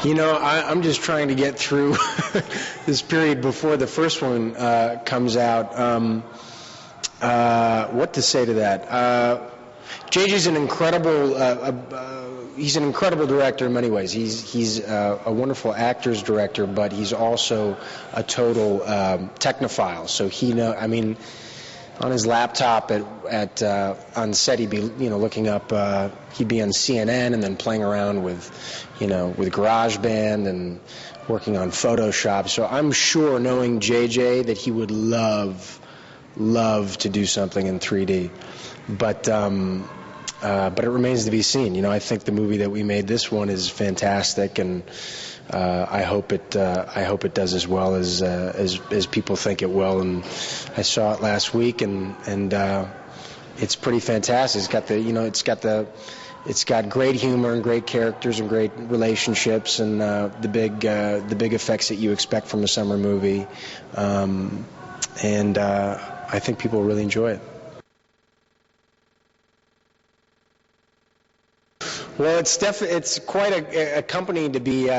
You know, I'm just trying to get through this period before the first one comes out. What to say to that? JJ's an incredible. He's an incredible director in many ways. He's a wonderful actor's director, but he's also a total technophile. So I mean, on his laptop on set, he'd be looking up. He'd be on CNN and then playing around with GarageBand and working on Photoshop. So I'm sure, knowing JJ, that he would love to do something in 3D, but it remains to be seen. I think the movie that we made, this one, is fantastic, and I hope it does as well as people think it will. And I saw it last week, and it's pretty fantastic. It's got great humor and great characters and great relationships and the big effects that you expect from a summer movie, and I think people will really enjoy it. Well, it's quite a company to be,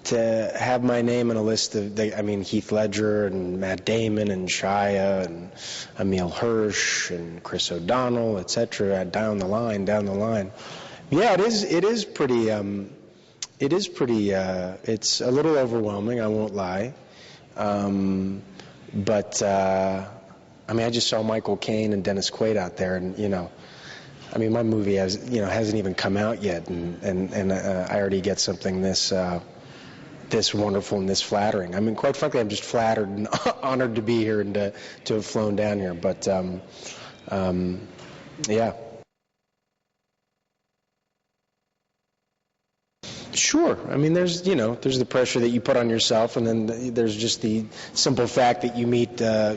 to have my name in a list of, Heath Ledger and Matt Damon and Shia and Emile Hirsch and Chris O'Donnell, etc. Down the line. Yeah, it is pretty. It's a little overwhelming, I won't lie. But I just saw Michael Caine and Dennis Quaid out there, and my movie hasn't even come out yet, and I already get something this wonderful and this flattering. Quite frankly, I'm just flattered and honored to be here and to have flown down here. But yeah. Sure. There's the pressure that you put on yourself, and then there's just the simple fact that you meet, I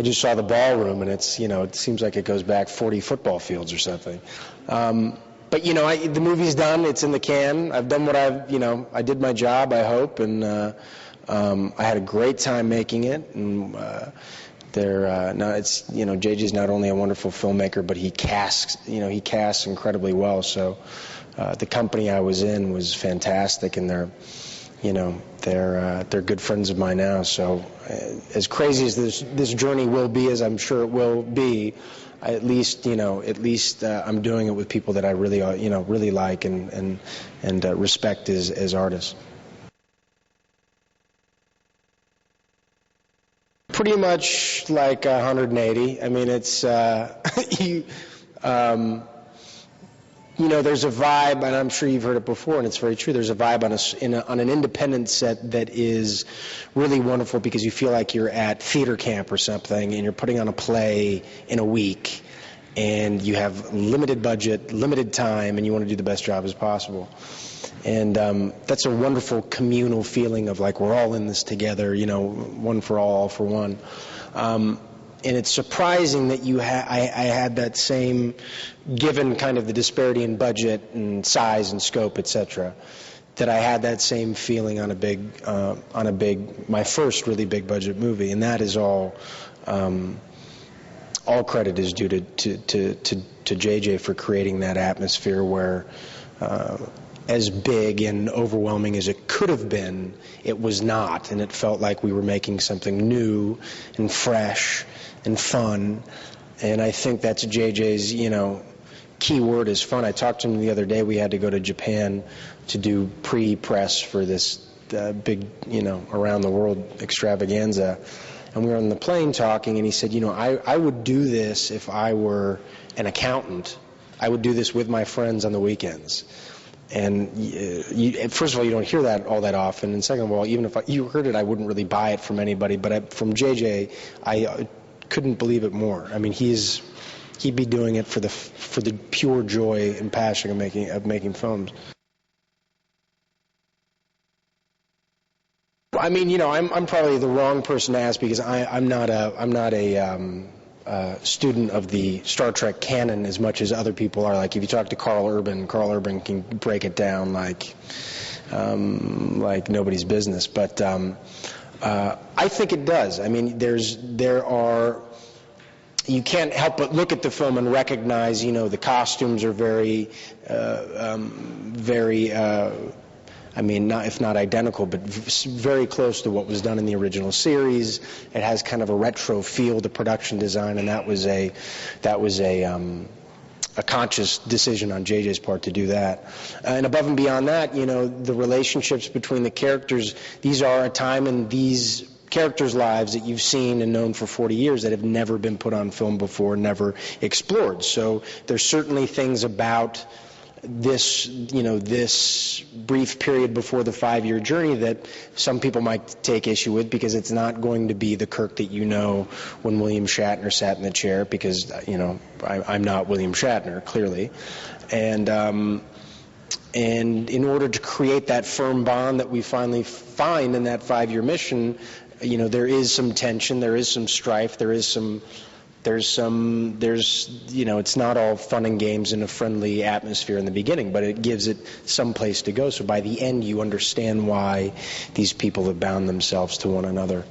just saw the ballroom, and it's, it seems like it goes back 40 football fields or something. But, the movie's done. It's in the can. I've done what I did my job, I hope, and I had a great time making it. And JJ's not only a wonderful filmmaker, but he casts incredibly well. So the company I was in was fantastic, and they're good friends of mine now. So as crazy as this journey will be, as I'm sure it will be, at least I'm doing it with people that I really like and respect as artists. Pretty much like 180. It's there's a vibe, and I'm sure you've heard it before, and it's very true. There's a vibe on an independent set that is really wonderful, because you feel like you're at theater camp or something, and you're putting on a play in a week, and you have limited budget, limited time, and you want to do the best job as possible. And that's a wonderful communal feeling of like we're all in this together, one for all for one. And it's surprising that I had that same, given kind of the disparity in budget and size and scope, etc., that I had that same feeling on my first really big budget movie, and that is all credit is due to JJ for creating that atmosphere where, as big and overwhelming as it could have been, it was not, and it felt like we were making something new and fresh and fun. And I think that's JJ's, key word is fun. I talked to him the other day. We had to go to Japan to do pre-press for this big, around the world extravaganza. And we were on the plane talking, and he said, I would do this if I were an accountant. I would do this with my friends on the weekends. And first of all, you don't hear that all that often. And second of all, even if you heard it, I wouldn't really buy it from anybody. But from JJ, I couldn't believe it more. He'd be doing it for the pure joy and passion of making films. I'm probably the wrong person to ask, because I'm not a student of the Star Trek canon as much as other people are. Like if you talk to Carl Urban can break it down like nobody's business. But I think it does. you can't help but look at the film and recognize, the costumes are very, if not identical, but very close to what was done in the original series. It has kind of a retro feel to production design, and that was a conscious decision on JJ's part to do that. And above and beyond that, the relationships between the characters, these are a time in these characters' lives that you've seen and known for 40 years that have never been put on film before, never explored. So there's certainly things about this, this brief period before the 5-year journey that some people might take issue with, because it's not going to be the Kirk that when William Shatner sat in the chair, because, I'm not William Shatner, clearly. And in order to create that firm bond that we finally find in that 5-year mission, there is some tension, there is some strife, it's not all fun and games in a friendly atmosphere in the beginning, but it gives it some place to go. So by the end, you understand why these people have bound themselves to one another.